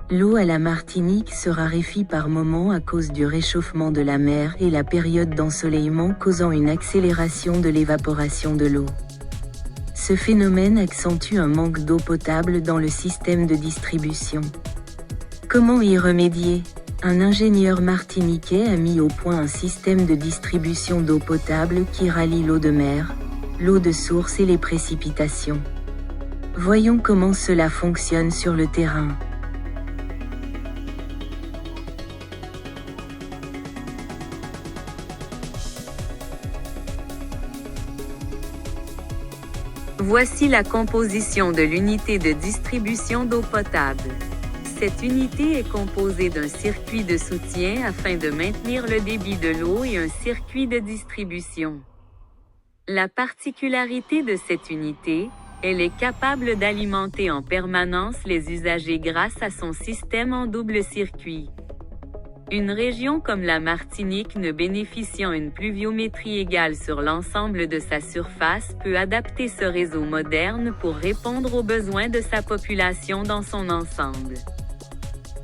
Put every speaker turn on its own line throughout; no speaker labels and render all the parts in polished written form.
L'eau à la Martinique se raréfie par moments à cause du réchauffement de la mer et la période d'ensoleillement causant une accélération de l'évaporation de l'eau. Ce phénomène accentue un manque d'eau potable dans le système de distribution. Comment y remédier ? Un ingénieur martiniquais a mis au point un système de distribution d'eau potable qui rallie l'eau de mer, l'eau de source et les précipitations. Voyons comment cela fonctionne sur le terrain.
Voici la composition de l'unité de distribution d'eau potable. Cette unité est composée d'un circuit de soutien afin de maintenir le débit de l'eau et un circuit de distribution. La particularité de cette unité, elle est capable d'alimenter en permanence les usagers grâce à son système en double circuit. Une région comme la Martinique ne bénéficiant d'une pluviométrie égale sur l'ensemble de sa surface peut adapter ce réseau moderne pour répondre aux besoins de sa population dans son ensemble.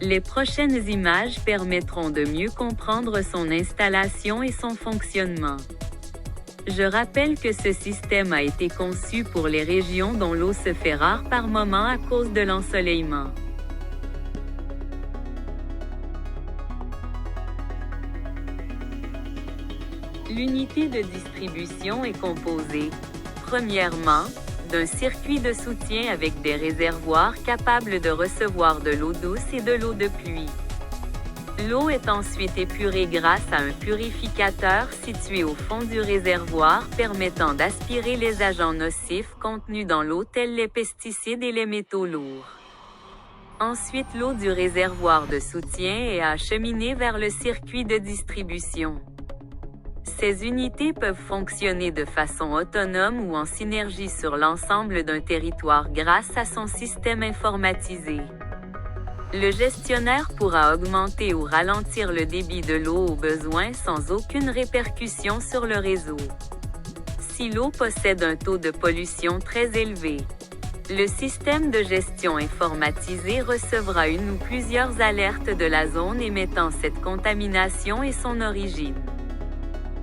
Les prochaines images permettront de mieux comprendre son installation et son fonctionnement. Je rappelle que ce système a été conçu pour les régions dont l'eau se fait rare par moment à cause de l'ensoleillement. L'unité de distribution est composée, premièrement, d'un circuit de soutien avec des réservoirs capables de recevoir de l'eau douce et de l'eau de pluie. L'eau est ensuite épurée grâce à un purificateur situé au fond du réservoir permettant d'aspirer les agents nocifs contenus dans l'eau tels les pesticides et les métaux lourds. Ensuite, l'eau du réservoir de soutien est acheminée vers le circuit de distribution. Ces unités peuvent fonctionner de façon autonome ou en synergie sur l'ensemble d'un territoire grâce à son système informatisé. Le gestionnaire pourra augmenter ou ralentir le débit de l'eau au besoin sans aucune répercussion sur le réseau. Si l'eau possède un taux de pollution très élevé, le système de gestion informatisé recevra une ou plusieurs alertes de la zone émettant cette contamination et son origine.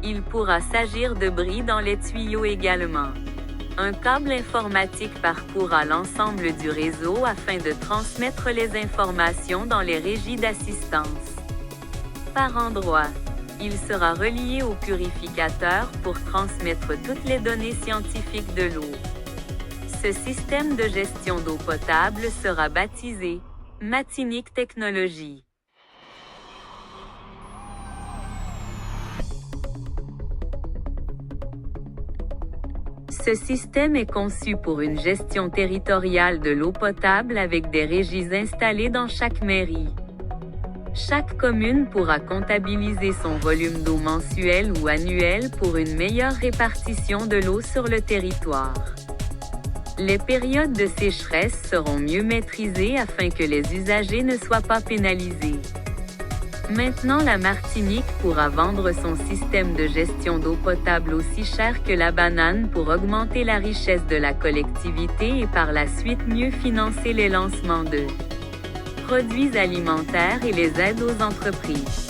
Il pourra s'agir de bris dans les tuyaux également. Un câble informatique parcourra l'ensemble du réseau afin de transmettre les informations dans les régies d'assistance. Par endroit, il sera relié au purificateur pour transmettre toutes les données scientifiques de l'eau. Ce système de gestion d'eau potable sera baptisé Martinique Technologies. Ce système est conçu pour une gestion territoriale de l'eau potable avec des régies installées dans chaque mairie. Chaque commune pourra comptabiliser son volume d'eau mensuel ou annuel pour une meilleure répartition de l'eau sur le territoire. Les périodes de sécheresse seront mieux maîtrisées afin que les usagers ne soient pas pénalisés. Maintenant, la Martinique pourra vendre son système de gestion d'eau potable aussi cher que la banane pour augmenter la richesse de la collectivité et par la suite mieux financer les lancements de produits alimentaires et les aides aux entreprises.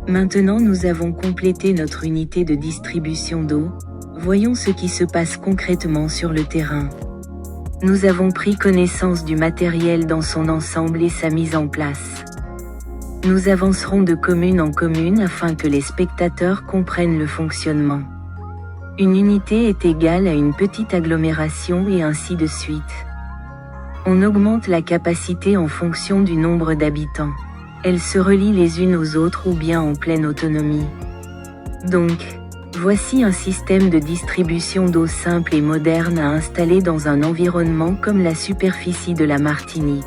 Maintenant nous avons complété notre unité de distribution d'eau, voyons ce qui se passe concrètement sur le terrain. Nous avons pris connaissance du matériel dans son ensemble et sa mise en place. Nous avancerons de commune en commune afin que les spectateurs comprennent le fonctionnement. Une unité est égale à une petite agglomération et ainsi de suite. On augmente la capacité en fonction du nombre d'habitants. Elles se relient les unes aux autres ou bien en pleine autonomie. Donc, voici un système de distribution d'eau simple et moderne à installer dans un environnement comme la superficie de la Martinique.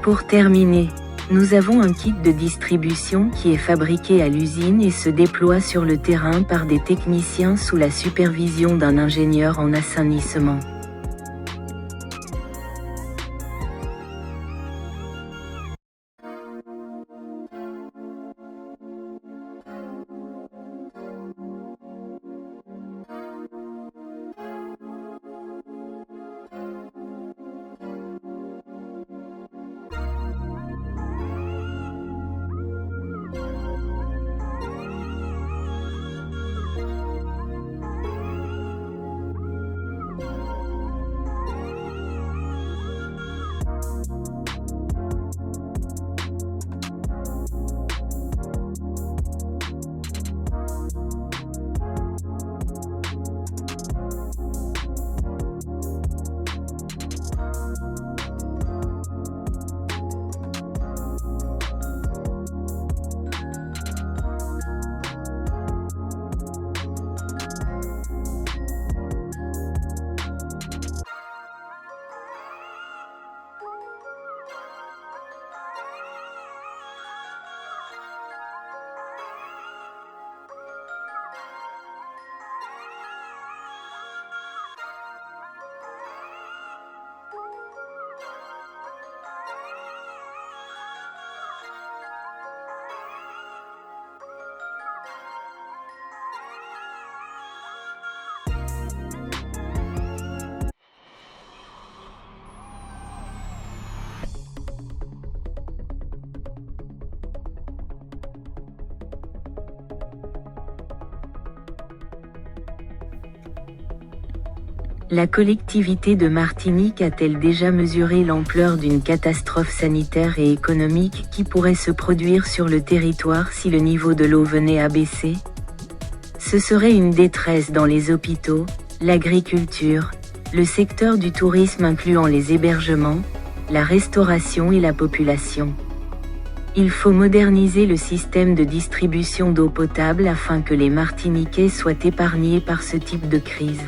Pour terminer, nous avons un kit de distribution qui est fabriqué à l'usine et se déploie sur le terrain par des techniciens sous la supervision d'un ingénieur en assainissement. La collectivité de Martinique a-t-elle déjà mesuré l'ampleur d'une catastrophe sanitaire et économique qui pourrait se produire sur le territoire si le niveau de l'eau venait à baisser? Ce serait une détresse dans les hôpitaux, l'agriculture, le secteur du tourisme incluant les hébergements, la restauration et la population. Il faut moderniser le système de distribution d'eau potable afin que les Martiniquais soient épargnés par ce type de crise.